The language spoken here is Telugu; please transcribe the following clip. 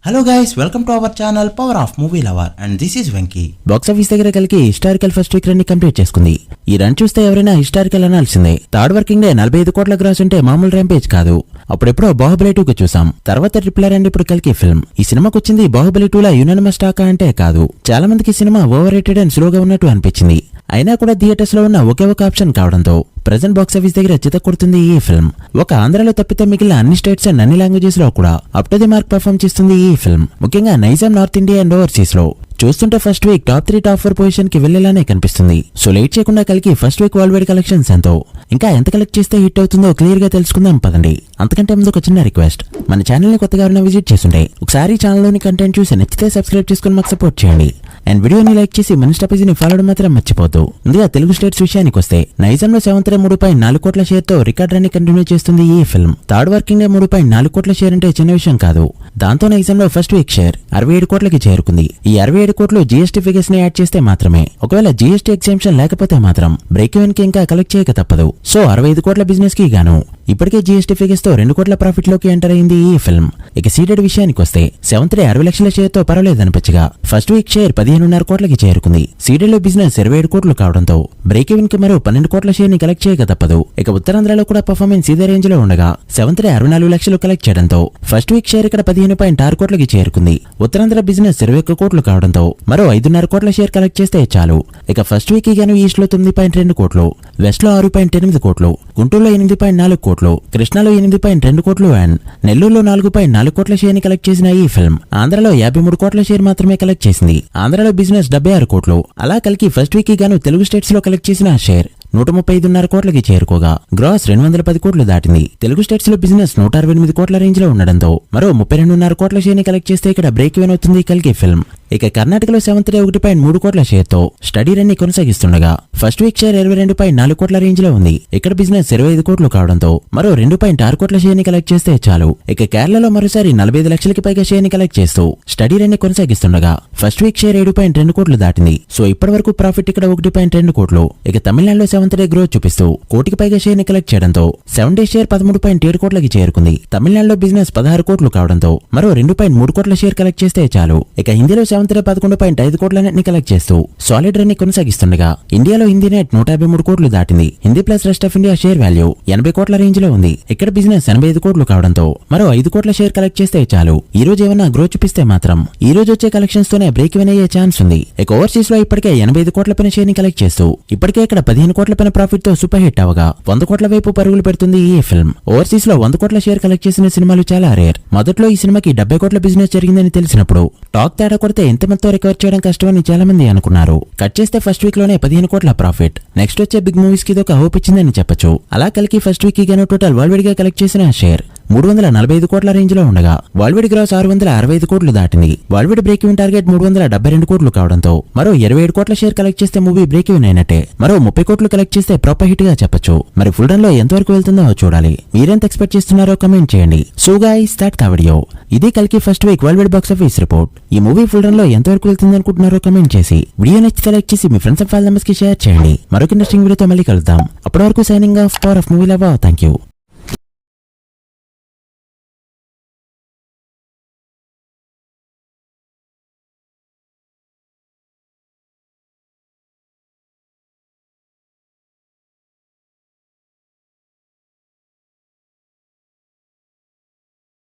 Hello guys, welcome to our channel power of movie lover and this is Venky. Box office దగ్గర కలిగి హిస్టారికల్ ఫస్ట్ వీక్ రన్ ని కంప్లీట్ చేసుకుంది. ఈ రన్ చూస్తే ఎవరైనా హిస్టారికల్ అనాల్సిందే. థర్డ్ వర్కింగ్ డే 45 కోట్ల గ్రాస్ ఉంటే మామూలు ర్యాంపేజ్ కాదు. అప్పుడెప్పుడో బాహుబలి 2 కు చూసాం, తర్వాత ట్రిపుల్ అండ్ ఇప్పుడు కలికి ఫిల్మ్. ఈ సినిమాకి వచ్చింది బాహుబలి 2 లా యునానిమస్ టాక్ అంటే కాదు. చాలా మందికి సినిమా ఓవర్ రేటెడ్ అండ్ స్లోగా ఉన్నట్టు అనిపించింది. అయినా కూడా థియేటర్స్ లో ఉన్న ఒకే ఒక ఆప్షన్ కావడంతో ప్రెజెంట్ బాక్స్ ఆఫీస్ దగ్గర చిత కొడుతుంది ఈ ఫిల్మ్. ఒక ఆంధ్రలో తప్పితే మిగిలిన అన్ని స్టేట్స్ అండ్ అన్ని లాంగ్వేజెస్ లో కూడా up to the mark perform చేస్తుంది ఈ ఫిల్మ్. ముఖ్యంగా Nizam, north India and overseas లో చూస్తుంటే first week top 3 top 4 position కి వెళ్లేలానే కనిపిస్తుంది. సో లేట్ చేయకుండా కలికి first week world wide collections ఎంతో, ఇంకా ఎంత కలెక్ట్ చేస్తే హిట్ అవుతుందో క్లియర్ గా తెలుసుకుందాం పదండి. అంతకంటే ముందు ఒక చిన్న రిక్వెస్ట్, మన ఛానల్ ని కొత్తగా ఎవరైనా విజిట్ చేస్తుంటే ఒకసారి ఛానల్ లోని కంటెంట్ చూసి నచ్చితే సబ్స్క్రైబ్ చేసుకుని మాకు సపోర్ట్ చేయండి. అండ్ వీడియోని లైక్ చేసి మన ఇన్స్టా పేజీని ఫాలో మాత్రం మర్చిపోద్దు. ముందుగా తెలుగు స్టేట్స్ విషయానికి వస్తే నైజాంలో 3.4 కోట్ల షేర్ తో రికార్డ్ రన్ కంటిన్యూ చేస్తుంది ఈ ఫిల్మ్. థర్డ్ వర్కింగ్ డే 3.4 కోట్ల షేర్ అంటే చిన్న విషయం కాదు. దాంతో నైజాంలో ఫస్ట్ వీక్ షేర్ 67 కోట్లకి చేరుకుంది. ఈ 67 కోట్లు జీఎస్టీ ఫిగర్స్ ని యాడ్ చేస్తే మాత్రమే. ఒకవేళ జీఎస్టీ ఎగ్జామ్షన్ లేకపోతే మాత్రం బ్రేక్ ఈవెన్ కి ఇంకా కలెక్ట్ చేయక తప్పదు. సో 65 కోట్ల బిజినెస్ కి గాను ఇప్పటికే జీఎస్టీ ఫిగర్స్ తో 2 కోట్ల ప్రాఫిట్ లోకి ఎంటర్ అయింది ఈ ఫిల్మ్. ఇక సీడెడ్ విషయానికి వస్తే 60 లక్షల షేర్ తో పర్వాలేదనిపించగా ఫస్ట్ వీక్ షేర్ 15.5 కోట్లకి చేరుకుంది. సీడెడ్ లో బిజినెస్ 27 కోట్లు కావడంతో బ్రేక్ ఈవెన్ కి మరో 12 కోట్ల షేర్ ని కలెక్ట్ చేయక తప్పదు. ఇక ఉత్తరాంధ్రలో కూడా పర్ఫార్మెన్స్ ఇదే రేంజ్ లో ఉండగా 64 లక్షలు కలెక్ట్ చేయడంతో ఫస్ట్ వీక్ షేర్ ఇక్కడ 15.6 కోట్లకి చేరుకుంది. ఉత్తరాంధ్ర బిజినెస్ 21 కోట్లు కావడంతో మరో 5.5 కోట్ల షేర్ కలెక్ట్ చేస్తే చాలు. ఇక ఫస్ట్ వీక్ గాను ఈస్ట్ లో 9.2 కోట్లు, వెస్ట్ లో 6.8 కోట్లు, గుంటూరులో 8.4 కోట్లు, కృష్ణాలో 8.2 కోట్లు అండ్ నెల్లూరులో 4.4 కోట్ల షేర్ ని కలెక్ట్ చేసిన ఈ ఫిల్మ్ ఆంధ్రలో 53 కోట్ల షేర్ మాత్రమే కలెక్ట్ చేసింది. ఆంధ్రలో బిజినెస్ 76 కోట్లు. అలా కలికి ఫస్ట్ వీక్ గాను తెలుగు స్టేట్స్ లో కలెక్ట్ చేసిన షేర్ 135.5 కోట్లకి చేరుకోగా గ్రాస్ 210 కోట్లు దాటింది. తెలుగు స్టేట్స్ లో బిజినెస్ 168 కోట్ల రేంజ్ లో ఉండడంతో మరో 32.5 కోట్ల షేర్ ని కలెక్ట్ చేస్తే ఇక్కడ బ్రేక్ ఈవెన్ అవుతుంది కలికి ఫిల్మ్. ఇక కర్ణాటకలో 1.3 కోట్ల షేర్ తో స్టడీ రన్ ని కొనసాగిస్తుండగా ఫస్ట్ వీక్ షేర్ 22.4 కోట్ల రేంజ్ లో ఉంది. ఇక్కడ బిజినెస్ 25 కోట్లు కావడంతో మరో 2.6 కోట్ల షేర్ ని కలెక్ట్ చేస్తే చాలు. ఇక కేరళలో మరోసారి 45 లక్షలకి పైగా షేర్ ని కలెక్ట్ చేస్తూ స్టడీ రన్ ని కొనసాగిస్తుండగా ఫస్ట్ వీక్ షేర్ 7.2 కోట్లు దాటింది. సో ఇప్పటి వరకు ప్రాఫిట్ ఇక్కడ 1.2 కోట్లు. ఇక తమిళనాడులో 7th డే గ్రోత్ చూపిస్తూ కోటికి పైగా షేర్ ని కలెక్ట్ చేయడంతో 7 డే షేర్ 13.7 కోట్లకి చేరుకుంది. తమిళనాడులో బిజినెస్ 16 కోట్లు కావడంతో మరో 2.3 కోట్ల షేర్ కలెక్ట్ చేస్తే చాలు. ఇక హిందీలో 7th డే 11.5 కోట్ల నెట్ ని కలెక్ట్ చేస్తూ సాలిడ్ రన్ ని కొనసాగిస్తుండగా ఇండియాలో హిందీ నెట్ 153 కోట్లు దాటింది. Hindi plus rest of India share value 80 కోట్ల రేంజ్ లో ఉంది. ఇక్కడ బిజినెస్ 85 కోట్లు కావడంతో మరో 5 కోట్ల షేర్ కలెక్ట్ చేస్తే చాలు. ఈ రోజు ఏమన్నా గ్రోత్ చూపిస్తే మాత్రం ఈ రోజు వచ్చే కలెక్షన్స్ తోనే బ్రేక్ ఈవెన్ అయ్యే ఛాన్స్ ఉంది. ఇక ఓవర్సీస్ లో ఇప్పటికే 85 కోట్ల పైన షేర్ ని కలెక్ట్ చేస్తూ ఇప్పటికే ఇక్కడ 15 కోట్ల పైన ప్రాఫిట్ తో సూపర్ హిట్ అవగా 100 కోట్ల వైపు పరుగులు పెడుతుంది ఈ ఫిల్మ్. ఓవర్సీస్ లో 100 కోట్ల షేర్ కలెక్ట్ చేసిన సినిమాలు చాలా రేర్. మొదట్లో ఈ సినిమాకి 70 కోట్ల బిజినెస్ జరిగిందని తెలిసినప్పుడు టాక్ తేడా కొడితే ఎంత మొత్తం రికవర్ చేయడం కష్టమని చాలా మంది అనుకున్నారు. కట్ చేస్తే ఫస్ట్ వీక్ లోనే 15 కోట్ల ప్రాఫిట్. నెక్స్ట్ వచ్చే బిగ్ మూవీస్ కి ఇదొక హోప్ ఇచ్చిందని చెప్పొచ్చు. అలా కలికి ఫస్ట్ వీక్ గాను టోటల్ వరల్డ్ వైడ్ గా కలెక్ట్ చేసిన షేర్ 345 కోట్ల రేంజ్ లో ఉండగా వరల్డ్ వైడ్ గ్రాస్ 665 కోట్లు దాటింది. World wide break even target 372 కోట్లు కావడంతో మరో 27 కోట్ల షేర్ కలెక్ట్ చేస్తే మూవీ బ్రేక్ ఈవెన్ అయినట్టే. మరో 30 కోట్లు కలెక్ట్ చేస్తే ప్రాపర్ హిట్ గా చెప్పొచ్చు. మరి ఫుల్ రన్ లో ఎంతవరకు వెళ్తుందో చూడాలి. మీరెంత ఎక్స్పెక్ట్ చేస్తున్నారో కమెంట్ చేయండి. So guys, that's the video. ఇది కలికి first week world wide box office report. ఈ మూవీ ఫుల్ రన్ లో ఎంతవరకు వెళ్తుంది అనుకుంటున్నారో కమెంట్ చేసి వీడియో నచ్చితే లైక్ చేసి మీ ఫ్రెండ్స్ అండ్ ఫ్యామిలీ మెంబర్స్ కి షేర్ చేయండి. మరొక ఇంట్రెస్టింగ్ వీడియోతో మళ్ళీ కలుద్దాం. అప్పటి వరకు signing off power of movie lover. Thank you.